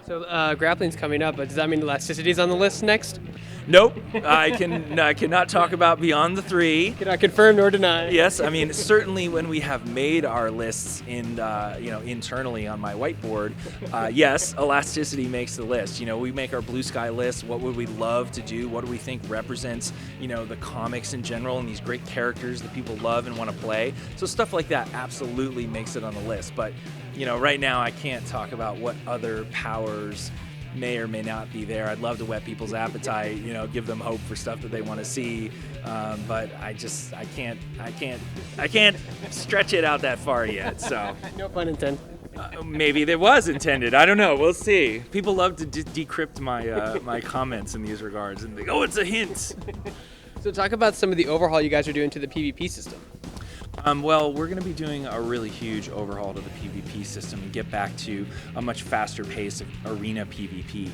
So grappling's coming up, but does that mean Elasticity's on the list next? Nope, I cannot talk about Beyond the Three. Cannot confirm nor deny. Yes, I mean certainly when we have made our lists internally on my whiteboard, yes, Elasticity makes the list. We make our blue sky list. What would we love to do? What do we think represents the comics in general and these great characters that people love and want to play? So stuff like that absolutely makes it on the list. But right now I can't talk about what other powers may or may not be there. I'd love to whet people's appetite, give them hope for stuff that they want to see, but I can't stretch it out that far yet. So No pun intended. Maybe there was intended. I don't know. We'll see. People love to decrypt my my comments in these regards and think, oh, it's a hint. So talk about some of the overhaul you guys are doing to the PvP system. Well, we're going to be doing a really huge overhaul to the PvP system and get back to a much faster pace of Arena PvP.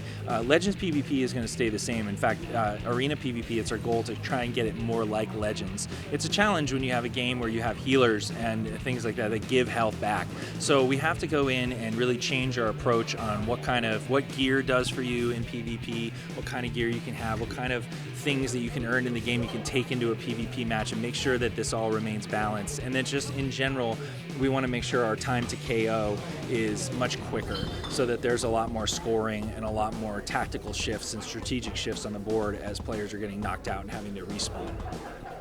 Legends PvP is going to stay the same. In fact, Arena PvP, it's our goal to try and get it more like Legends. It's a challenge when you have a game where you have healers and things like that that give health back. So we have to go in and really change our approach on what gear does for you in PvP, what kind of gear you can have, what kind of things that you can earn in the game you can take into a PvP match, and make sure that this all remains balanced. And then just in general, we want to make sure our time to KO is much quicker so that there's a lot more scoring and a lot more tactical shifts and strategic shifts on the board as players are getting knocked out and having to respawn.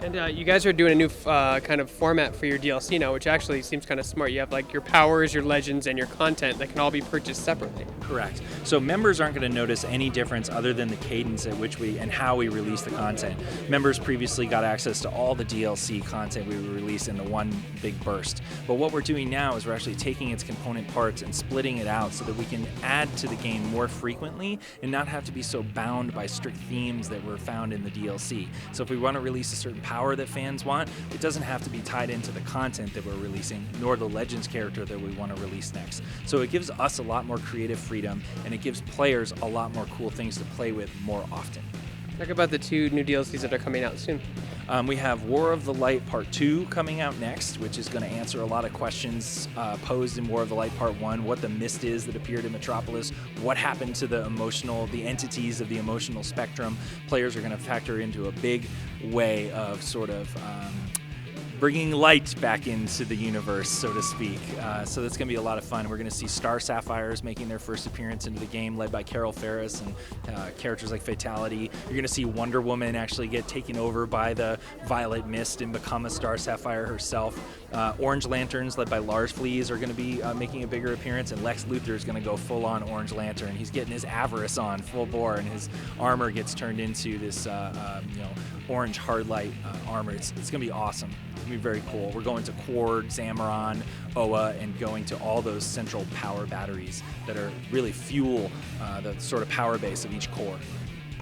And you guys are doing a new kind of format for your DLC now, which actually seems kind of smart. You have like your powers, your legends, and your content that can all be purchased separately. Correct. So members aren't going to notice any difference other than the cadence at which we and how we release the content. Members previously got access to all the DLC content we would release in the one big burst. But what we're doing now is we're actually taking its component parts and splitting it out so that we can add to the game more frequently and not have to be so bound by strict themes that were found in the DLC. So if we want to release a certain power that fans want, it doesn't have to be tied into the content that we're releasing, nor the Legends character that we want to release next. So it gives us a lot more creative freedom, and it gives players a lot more cool things to play with more often. Talk about the two new DLCs that are coming out soon. We have War of the Light Part 2 coming out next, which is going to answer a lot of questions posed in War of the Light Part 1, what the mist is that appeared in Metropolis, what happened to the entities of the emotional spectrum. Players are going to factor into a big way of sort of bringing light back into the universe, so to speak. So that's going to be a lot of fun. We're going to see Star Sapphires making their first appearance into the game, led by Carol Ferris and characters like Fatality. You're going to see Wonder Woman actually get taken over by the Violet Mist and become a Star Sapphire herself. Orange Lanterns, led by Lars Flees, are going to be making a bigger appearance, and Lex Luthor is going to go full-on Orange Lantern. He's getting his avarice on full bore, and his armor gets turned into this orange hard light armor. It's going to be awesome. It's going to be very cool. We're going to Quard, Zamaron, Oa, and going to all those central power batteries that are really fuel the sort of power base of each core.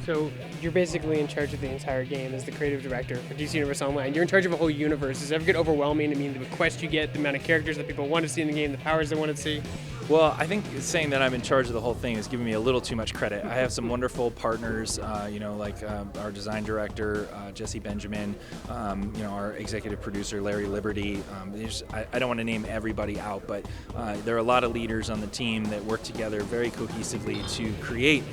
So you're basically in charge of the entire game as the creative director for DC Universe Online. You're in charge of a whole universe. Does it ever get overwhelming? I mean, the quests you get, the amount of characters that people want to see in the game, the powers they want to see. Well, I think saying that I'm in charge of the whole thing is giving me a little too much credit. I have some wonderful partners, like our design director, Jesse Benjamin, our executive producer, Larry Liberty. I don't want to name everybody out, but there are a lot of leaders on the team that work together very cohesively to create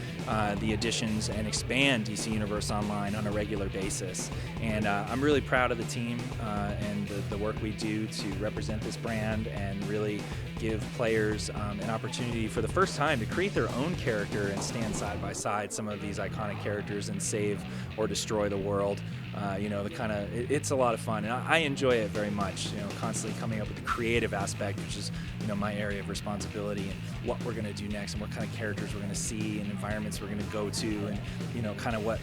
the additions and expand DC Universe Online on a regular basis. And I'm really proud of the team and the work we do to represent this brand and really give players an opportunity for the first time to create their own character and stand side by side some of these iconic characters and save or destroy the world. It's a lot of fun, and I enjoy it very much. Constantly coming up with the creative aspect, which is my area of responsibility, and what we're going to do next, and what kind of characters we're going to see, and environments we're going to go to, and kind of what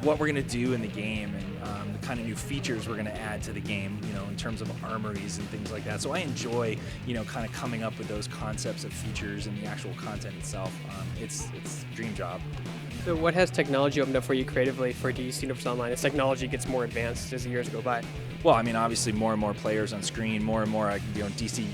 we're going to do in the game, and the kind of new features we're going to add to the game, in terms of armories and things like that. So I enjoy, kind of coming up with those concepts of features and the actual content itself. It's a dream job. So what has technology opened up for you creatively for DC Universe Online as technology gets more advanced as the years go by? Well, I mean, obviously more and more players on screen, more and more DC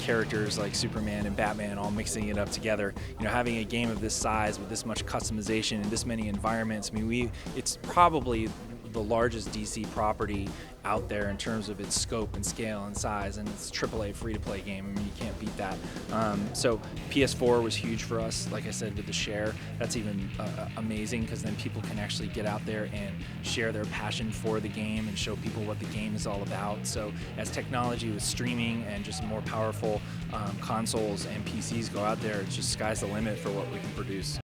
characters like Superman and Batman all mixing it up together. Having a game of this size with this much customization and this many environments, I mean, it's probably the largest DC property out there in terms of its scope and scale and size, and it's AAA free-to-play game. I mean, you can't beat that. So PS4 was huge for us. Like I said, with the share, that's even amazing, because then people can actually get out there and share their passion for the game and show people what the game is all about. So as technology with streaming and just more powerful consoles and PCs go out there, it's just sky's the limit for what we can produce.